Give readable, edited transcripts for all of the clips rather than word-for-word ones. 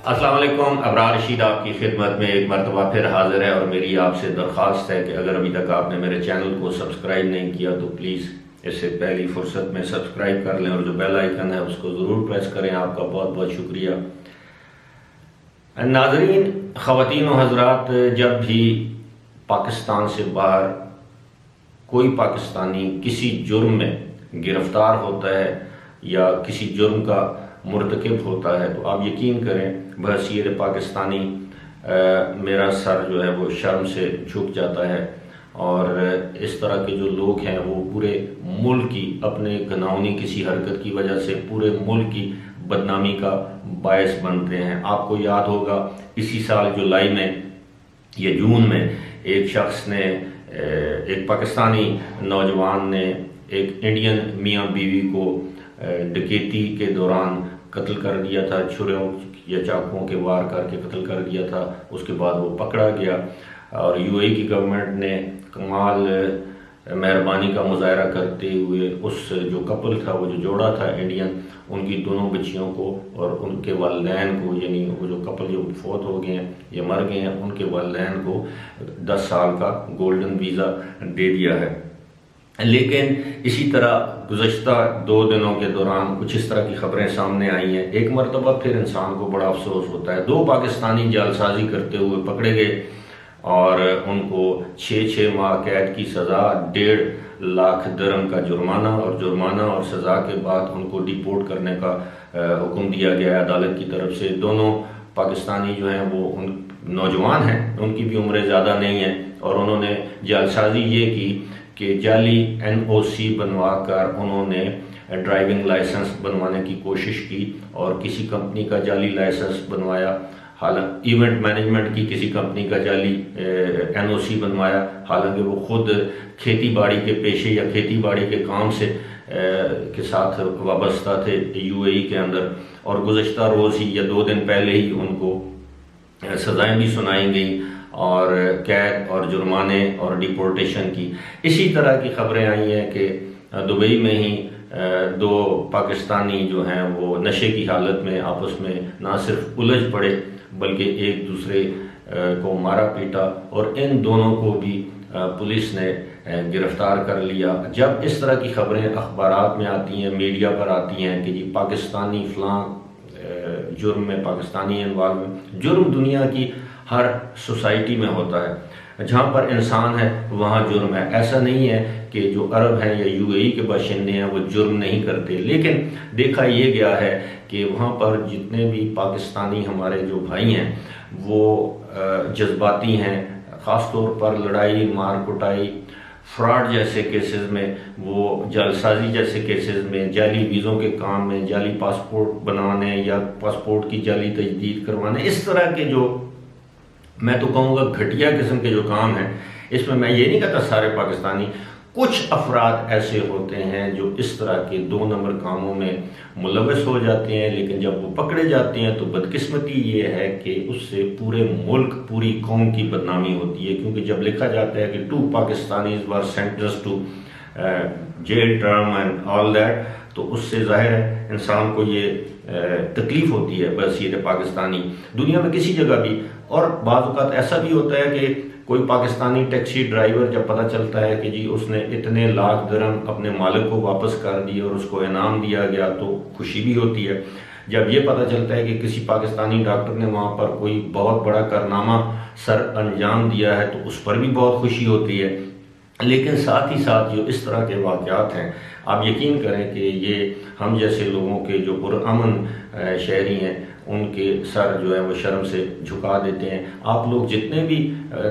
السلام علیکم، ابرار رشید آپ کی خدمت میں ایک مرتبہ پھر حاضر ہے، اور میری آپ سے درخواست ہے کہ اگر ابھی تک آپ نے میرے چینل کو سبسکرائب نہیں کیا تو پلیز اس سے پہلی فرصت میں سبسکرائب کر لیں، اور جو بیل آئیکن ہے اس کو ضرور پریس کریں۔ آپ کا بہت بہت شکریہ۔ ناظرین، خواتین و حضرات، جب بھی پاکستان سے باہر کوئی پاکستانی کسی جرم میں گرفتار ہوتا ہے یا کسی جرم کا مرتکب ہوتا ہے تو آپ یقین کریں بحیثیت پاکستانی میرا سر جو ہے وہ شرم سے جھک جاتا ہے، اور اس طرح کے جو لوگ ہیں وہ پورے ملک کی اپنے گھناؤنی کسی حرکت کی وجہ سے پورے ملک کی بدنامی کا باعث بنتے ہیں۔ آپ کو یاد ہوگا اسی سال جولائی میں یا جون میں ایک شخص نے، ایک پاکستانی نوجوان نے ایک انڈین میاں بیوی کو ڈکیتی کے دوران قتل کر دیا تھا، چھریوں یا چاقوؤں کے وار کر کے قتل کر دیا تھا۔ اس کے بعد وہ پکڑا گیا، اور یو اے کی گورنمنٹ نے کمال مہربانی کا مظاہرہ کرتے ہوئے اس جو کپل تھا، وہ جو جوڑا تھا انڈین، ان کی دونوں بچیوں کو اور ان کے والدین کو، یعنی وہ جو کپل جو فوت ہو گئے ہیں یا مر گئے ہیں، ان کے والدین کو 10 سال کا گولڈن ویزا دے دیا ہے۔ لیکن اسی طرح گزشتہ 2 دنوں کے دوران کچھ اس طرح کی خبریں سامنے آئی ہیں۔ ایک مرتبہ پھر انسان کو بڑا افسوس ہوتا ہے، 2 پاکستانی جعلسازی کرتے ہوئے پکڑے گئے اور ان کو 6 ماہ قید کی سزا، 1.5 لاکھ درہم کا جرمانہ اور سزا کے بعد ان کو ڈیپورٹ کرنے کا حکم دیا گیا ہے عدالت کی طرف سے۔ دونوں پاکستانی جو ہیں وہ نوجوان ہیں، ان کی بھی عمریں زیادہ نہیں ہیں، اور انہوں نے جعلسازی یہ کی کہ جعلی NOC بنوا کر انہوں نے ڈرائیونگ لائسنس بنوانے کی کوشش کی، اور کسی کمپنی کا جعلی لائسنس بنوایا، حالانکہ ایونٹ مینجمنٹ کی کسی کمپنی کا جعلی NOC بنوایا، حالانکہ وہ خود کھیتی باڑی کے پیشے یا کھیتی باڑی کے کام سے کے ساتھ وابستہ تھے UAE کے اندر، اور گزشتہ روز ہی یا 2 دن پہلے ہی ان کو سزائیں بھی سنائی گئیں اور قید اور جرمانے اور ڈیپورٹیشن کی۔ اسی طرح کی خبریں آئی ہیں کہ دبئی میں ہی 2 پاکستانی جو ہیں وہ نشے کی حالت میں آپس میں نہ صرف الجھ پڑے بلکہ ایک دوسرے کو مارا پیٹا، اور ان دونوں کو بھی پولیس نے گرفتار کر لیا۔ جب اس طرح کی خبریں اخبارات میں آتی ہیں، میڈیا پر آتی ہیں کہ جی پاکستانی فلاں جرم میں پاکستانی انوالومنٹ، جرم دنیا کی ہر سوسائٹی میں ہوتا ہے، جہاں پر انسان ہے وہاں جرم ہے۔ ایسا نہیں ہے کہ جو عرب ہیں یا UAE کے باشندے ہیں وہ جرم نہیں کرتے، لیکن دیکھا یہ گیا ہے کہ وہاں پر جتنے بھی پاکستانی ہمارے جو بھائی ہیں وہ جذباتی ہیں، خاص طور پر لڑائی مار کٹائی، فراڈ جیسے کیسز میں، وہ جعلسازی جیسے کیسز میں، جعلی ویزوں کے کام میں، جعلی پاسپورٹ بنانے یا پاسپورٹ کی جعلی تجدید کروانے، اس طرح کے جو میں تو کہوں گا گھٹیا قسم کے جو کام ہیں، اس میں یہ نہیں کہتا سارے پاکستانی، کچھ افراد ایسے ہوتے ہیں جو اس طرح کے 2 نمبر کاموں میں ملوث ہو جاتے ہیں، لیکن جب وہ پکڑے جاتے ہیں تو بدقسمتی یہ ہے کہ اس سے پورے ملک، پوری قوم کی بدنامی ہوتی ہے، کیونکہ جب لکھا جاتا ہے کہ 2 Pakistanis were sentenced to jail term and all that، تو اس سے ظاہر ہے انسان کو یہ تکلیف ہوتی ہے بحیثیت پاکستانی دنیا میں کسی جگہ بھی۔ اور بعض اوقات ایسا بھی ہوتا ہے کہ کوئی پاکستانی ٹیکسی ڈرائیور جب پتہ چلتا ہے کہ جی اس نے اتنے لاکھ درہم اپنے مالک کو واپس کر دیے اور اس کو انعام دیا گیا تو خوشی بھی ہوتی ہے۔ جب یہ پتہ چلتا ہے کہ کسی پاکستانی ڈاکٹر نے وہاں پر کوئی بہت بڑا کارنامہ سر انجام دیا ہے تو اس پر بھی بہت خوشی ہوتی ہے۔ لیکن ساتھ ہی ساتھ جو اس طرح کے واقعات ہیں، آپ یقین کریں کہ یہ ہم جیسے لوگوں کے جو پرامن شہری ہیں ان کے سر جو ہے وہ شرم سے جھکا دیتے ہیں۔ آپ لوگ جتنے بھی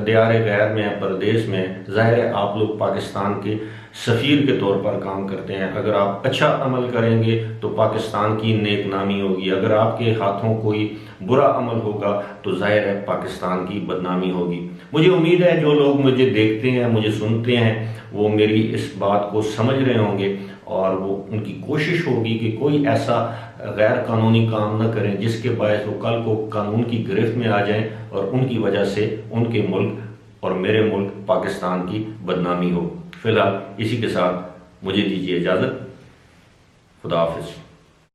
دیار غیر میں ہیں، پردیس میں، ظاہر ہے آپ لوگ پاکستان کے سفیر کے طور پر کام کرتے ہیں۔ اگر آپ اچھا عمل کریں گے تو پاکستان کی نیک نامی ہوگی، اگر آپ کے ہاتھوں کوئی برا عمل ہوگا تو ظاہر ہے پاکستان کی بدنامی ہوگی۔ مجھے امید ہے جو لوگ مجھے دیکھتے ہیں، مجھے سنتے ہیں، وہ میری اس بات کو سمجھ رہے ہوں گے، اور وہ ان کی کوشش ہوگی کہ کوئی ایسا غیر قانونی کام نہ کریں جس کے باعث وہ کل کو قانون کی گرفت میں آ جائیں اور ان کی وجہ سے ان کے ملک اور میرے ملک پاکستان کی بدنامی ہو۔ فی الحال اسی کے ساتھ مجھے دیجیے اجازت۔ خدا حافظ۔